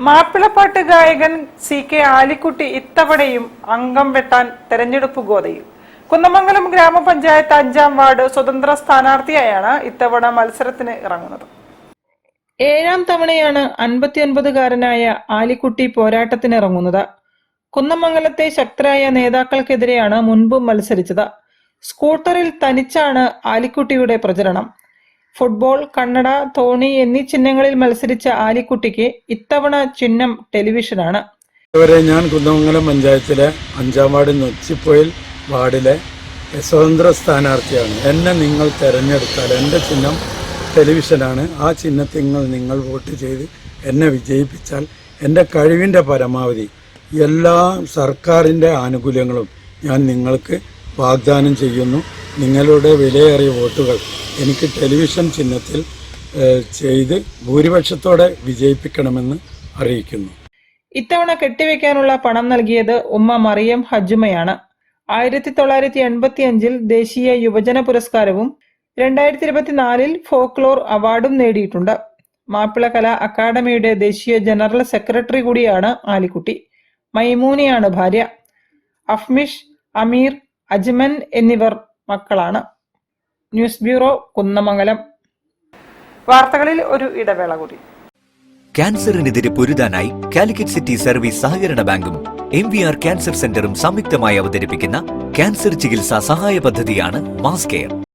മാപ്പിളപ്പാട്ട് ഗായകൻ CK ആലിക്കുട്ടി ഇത്തവണയും അംഗം വെട്ടാൻ തെരഞ്ഞെടുപ്പ് ഗോതയിൽ. കുന്നമംഗലം ഗ്രാമപഞ്ചായത്ത് 5-ാം വാർഡ് സ്വതന്ത്ര സ്ഥാനാർത്ഥിയായാണ് ഇത്തവണ മത്സരത്തിന് ഇറങ്ങുന്നത്. 7-ാം തവണയാണ് 59-കാരനായ ആലിക്കുട്ടി പോരാട്ടത്തിനിറങ്ങുന്നത്. കുന്നമംഗലത്തെ ശക്തരായ നേതാക്കൾക്കെതിരെയാണ് മുൻപും മത്സരിച്ചത്. സ്കൂട്ടറിൽ തനിച്ചാണ് ആലിക്കുട്ടിയുടെ പ്രചരണം. ഫുട്ബോൾ, കണ്ണട, തോണി എന്നീ ചിഹ്നങ്ങളിൽ മത്സരിച്ച ആലിക്കുട്ടിക്ക് ഇത്തവണ ചിഹ്നം ടെലിവിഷനാണ്. ഇതുവരെ ഞാൻ കുന്നമംഗലം പഞ്ചായത്തിലെ 5-ാം വാർഡ് നൊച്ചിപ്പൊയിൽ വാർഡിലെ സ്വതന്ത്ര സ്ഥാനാർത്ഥിയാണ്. എന്നെ നിങ്ങൾ തിരഞ്ഞെടുത്താൽ എൻ്റെ ചിഹ്നം ടെലിവിഷനാണ്. ആ ചിഹ്നത്തിൽ നിങ്ങൾ വോട്ട് ചെയ്ത് എന്നെ വിജയിപ്പിച്ചാൽ എൻ്റെ കഴിവിൻ്റെ പരമാവധി എല്ലാ സർക്കാരിൻ്റെ ആനുകൂല്യങ്ങളും ഞാൻ നിങ്ങൾക്ക് വാഗ്ദാനം ചെയ്യുന്നു. നിങ്ങളുടെ വിലയേറിയ വോട്ടുകൾ എനിക്ക് ടെലിവിഷൻ ചിഹ്നത്തിൽ ചെയ്ത് ഭൂരിപക്ഷത്തോടെ വിജയിപ്പിക്കണമെന്ന് അറിയിക്കുന്നു. ഇത്തവണ കെട്ടിവെക്കാനുള്ള പണം നൽകിയത് ഉമ്മ മറിയം ഹജുമയാണ്. 1985-ൽ ദേശീയ യുവജന പുരസ്കാരവും 2024-ൽ ഫോക്ലോർ അവാർഡും നേടിയിട്ടുണ്ട്. മാപ്പിള കലാ അക്കാദമിയുടെ ദേശീയ ജനറൽ സെക്രട്ടറി കൂടിയാണ് ആലിക്കുട്ടി. മൈമൂനയാണ് ഭാര്യ. അഫ്മിഷ്, അമീർ, അജ്മൻ എന്നിവർ മക്കളാണ്. News bureau, Kunnamangalam. വാർത്തകളിൽ ഒരു ഇടവേള കൂടി. ക്യാൻസറിനെതിരെ പൊരുതാനായി കാലിക്കറ്റ് സിറ്റി സർവീസ് സഹകരണ ബാങ്കും MVR ക്യാൻസർ സെന്ററും സംയുക്തമായി അവതരിപ്പിക്കുന്ന ക്യാൻസർ ചികിത്സാ സഹായ പദ്ധതിയാണ് മാസ് കെയർ.